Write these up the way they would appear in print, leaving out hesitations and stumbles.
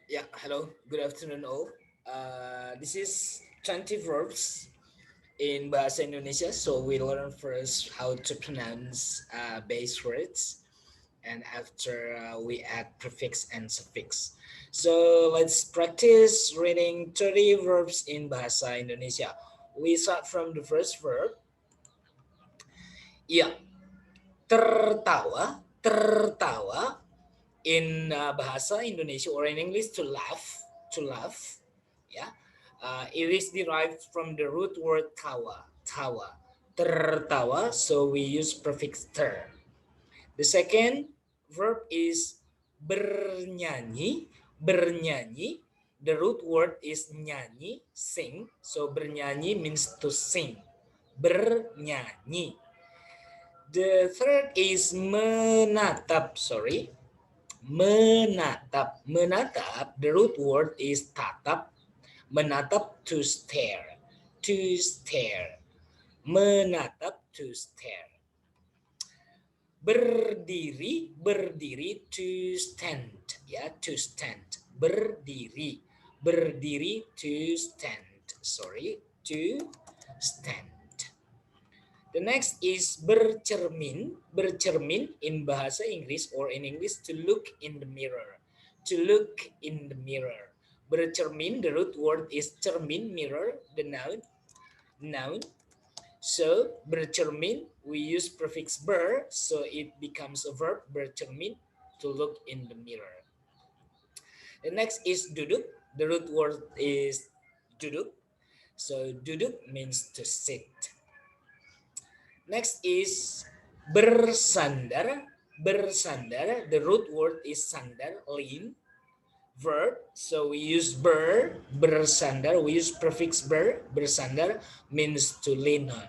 Yeah, hello, good afternoon all. This is 20 verbs in Bahasa Indonesia. So we learn first how to pronounce base words, and after we add prefix and suffix. So let's practice reading 30 verbs in Bahasa Indonesia. We start from the first verb. Ya, tertawa, tertawa. In Bahasa Indonesia or in English, to laugh. Yeah, it is derived from the root word tawa, tertawa. So we use prefix ter. The second verb is bernyanyi, bernyanyi. The root word is nyanyi, sing. So bernyanyi means to sing, bernyanyi. The third is menatap, sorry, menatap. Menatap, the root word is tatap. Menatap, to stare, to stare. Menatap, to stare. Berdiri, berdiri, to stand, ya, to stand. Berdiri, berdiri, to stand, sorry, to stand. The next is bercermin. Bercermin in Bahasa Inggris or in English, to look in the mirror. To look in the mirror. Bercermin, the root word is cermin, mirror, the noun. Noun. So bercermin, we use prefix ber, so it becomes a verb, bercermin, to look in the mirror. The next is duduk. The root word is duduk. So duduk means to sit. Next is bersandar. Bersandar, the root word is sandar, lean. Verb, so we use bersandar, we use prefix bersandar means to lean on.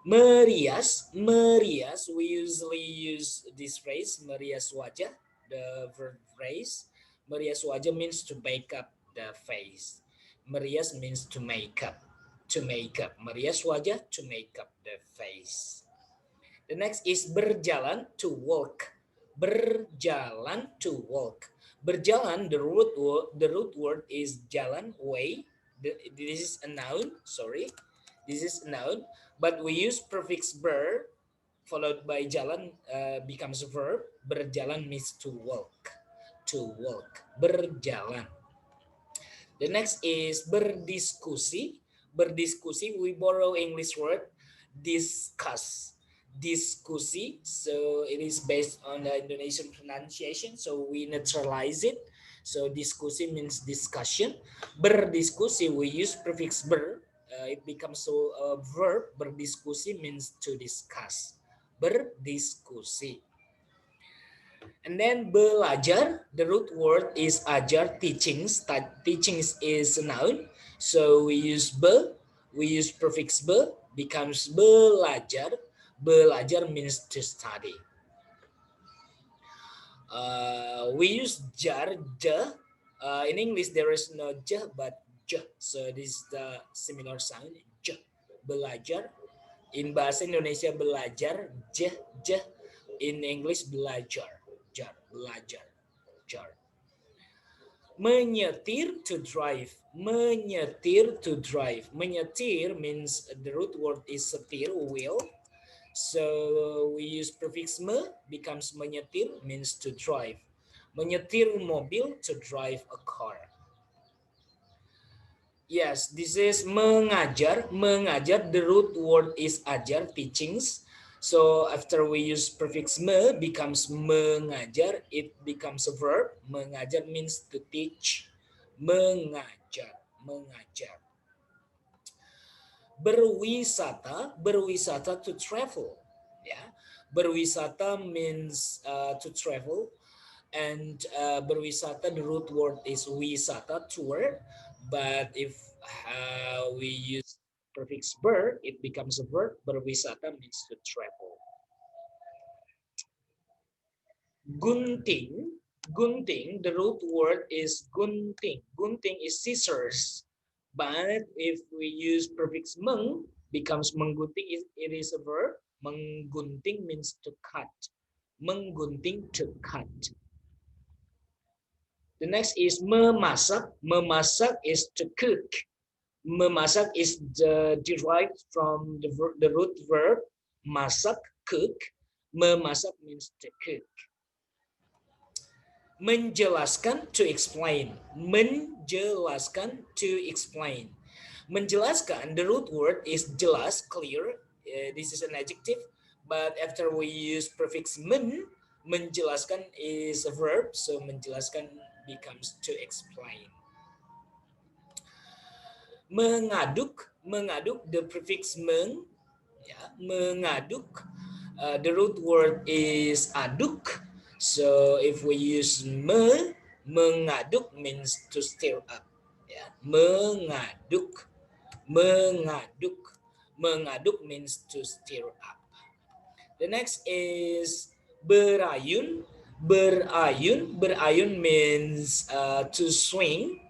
Merias, merias, we usually use this phrase, merias wajah, the verb phrase. Merias wajah means to make up the face. Merias means to make up, to make up. Merias wajah, to make up the face. The next is berjalan, to walk. Berjalan, to walk. Berjalan, the root word is jalan, way. This is a noun, sorry. This is a noun, but we use prefix ber followed by jalan, becomes a verb. Berjalan means to walk. To walk. Berjalan. The next is berdiskusi. Berdiskusi, we borrow English word discuss. Diskusi, so it is based on the Indonesian pronunciation, so we neutralize it. So diskusi means discussion. Berdiskusi, we use prefix ber, it becomes a verb. Berdiskusi means to discuss. Berdiskusi. And then belajar, the root word is ajar, teachings. Teachings is a noun. So we use we use prefix becomes belajar. Belajar means to study. We use jar, in English there is no j but j. So this is the similar sound, j. Belajar. In Bahasa Indonesia belajar, j. In English belajar, jar, belajar, jar. Menyetir, to drive. Menyetir, to drive. Menyetir means the root word is setir, wheel. So we use prefix me, becomes menyetir, means to drive. Menyetir mobil, to drive a car. Yes, this is mengajar. Mengajar, the root word is ajar, teachings. So after we use prefix me, becomes mengajar, it becomes a verb. Mengajar means to teach. Mengajar, mengajar. Berwisata, berwisata, to travel. Yeah, berwisata means to travel. And berwisata, the root word is wisata, tour. But if we use prefix ber, it becomes a verb. Berwisata means to travel. Gunting, gunting, the root word is gunting. Gunting is scissors. But if we use prefix meng, becomes menggunting, it is a verb. Menggunting means to cut. Menggunting, to cut. The next is memasak. Memasak is to cook. Memasak is derived from the root verb masak, cook. Memasak means to cook. Menjelaskan, to explain. Menjelaskan, to explain. Menjelaskan, the root word is jelas, clear. This is an adjective, but after we use prefix menjelaskan is a verb, so menjelaskan becomes to explain. Mengaduk, mengaduk, the prefix meng, ya, mengaduk. The root word is aduk. So if we use mengaduk means to stir up. Ya, mengaduk, mengaduk, mengaduk means to stir up. The next is berayun. Berayun, berayun means to swing,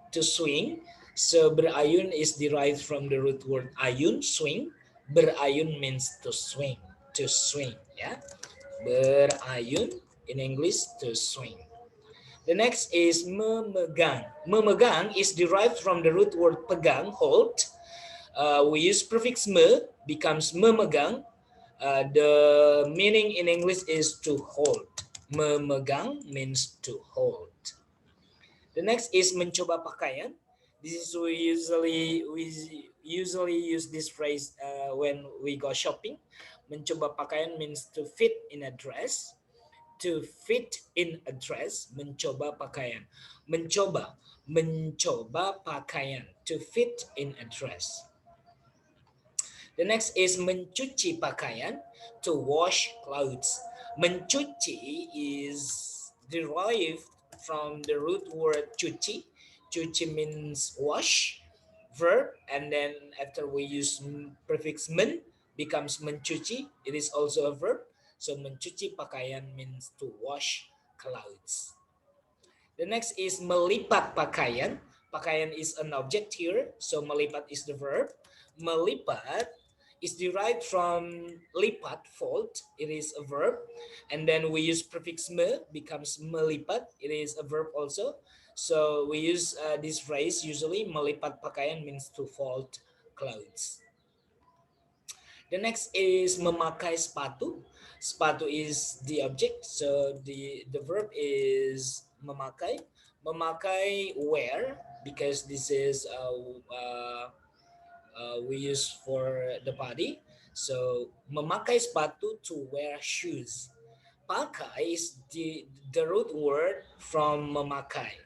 to swing. So berayun is derived from the root word ayun, swing. Berayun means to swing, to swing. Yeah, berayun in English, to swing. The next is memegang. Memegang is derived from the root word pegang, hold. We use prefix me, becomes memegang. The meaning in English is to hold. Memegang means to hold. The next is mencoba pakaian. This is we usually use this phrase when we go shopping. Mencoba pakaian means to fit in a dress. To fit in a dress, mencoba pakaian. Mencoba, mencoba pakaian. To fit in a dress. The next is mencuci pakaian, to wash clothes. Mencuci is derived from the root word cuci. Cuci means wash, verb, and then after we use prefix men, becomes mencuci. It is also a verb. So mencuci pakaian means to wash clothes. The next is melipat pakaian. Pakaian is an object here, so melipat is the verb. Melipat is derived from lipat, fold. It is a verb. And then we use prefix me, becomes melipat. It is a verb also. So we use this phrase usually. Melipat pakaian means to fold clothes. The next is memakai sepatu. Sepatu is the object, so the verb is memakai. Memakai wear, because this is we use for the body. So memakai sepatu, to wear shoes. Pakai is the root word from memakai.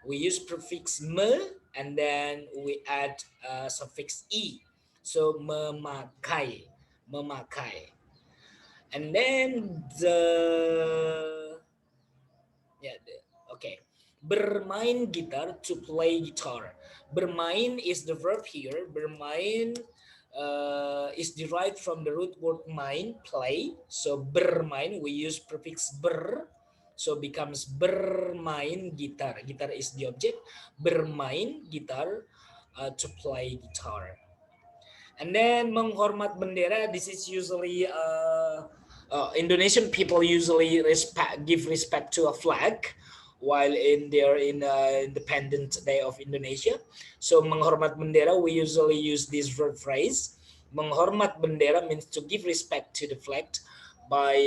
We use prefix me and then we add suffix e. So memakai, memakai. And then okay. Bermain gitar, to play guitar. Bermain is the verb here. Bermain is derived from the root word main, play. So bermain, we use prefix ber. So becomes bermain gitar. Gitar is the object. Bermain gitar, to play guitar. And then menghormat bendera. This is usually Indonesian people usually give respect to a flag while in their Independent Day of Indonesia. So menghormat bendera, we usually use this verb phrase. Menghormat bendera means to give respect to the flag by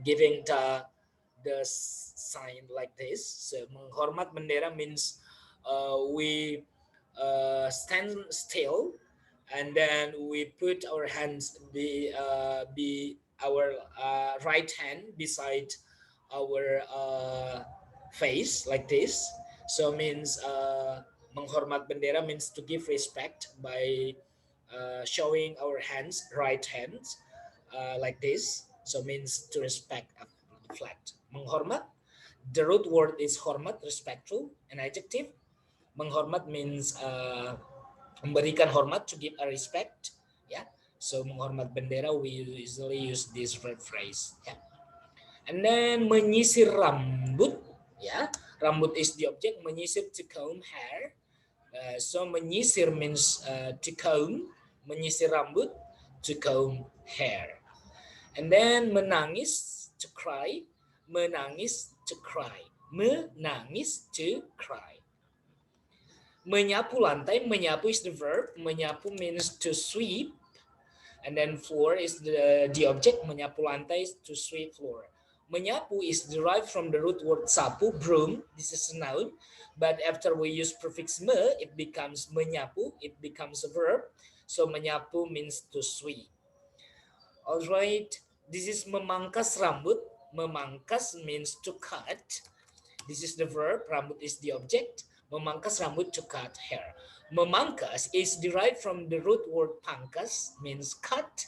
giving the sign like this. So menghormat bendera means we stand still, and then we put our hands be our right hand beside our face like this. So means menghormat bendera means to give respect by showing our hands, right hands, like this. So means to respect the flag. Menghormat, the root word is hormat, respectful, an adjective. Menghormat means memberikan hormat, to give a respect. Yeah. So menghormat bendera, we usually use this verb phrase. Yeah. And then menyisir rambut. Yeah. Rambut is the object. Menyisir, to comb hair. So menyisir means to comb. Menyisir rambut, to comb hair. And then menangis, to cry. Menangis, to cry. menangis, to cry. Menyapu lantai, menyapu is the verb, menyapu means to sweep, and then floor is the object, menyapu lantai is to sweep floor. Menyapu is derived from the root word sapu, broom, this is a noun, but after we use prefix me, it becomes menyapu, it becomes a verb, so menyapu means to sweep. Alright, this is memangkas rambut, memangkas means to cut, this is the verb, rambut is the object, memangkas rambut to cut hair. Memangkas is derived from the root word pangkas, means cut,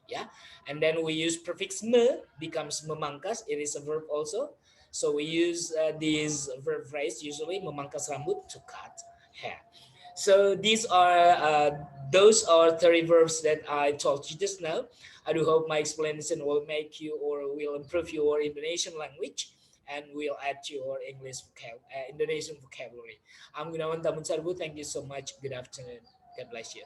yeah, and then we use prefix me, becomes memangkas, it is a verb also, so we use this verb phrase usually, memangkas rambut, to cut hair. So those are 30 verbs that I told you just now. I do hope my explanation will make you or will improve your Indonesian language and will add to your Indonesian vocabulary. I'm Gunawan Tamunsarbu. Thank you so much. Good afternoon. God bless you.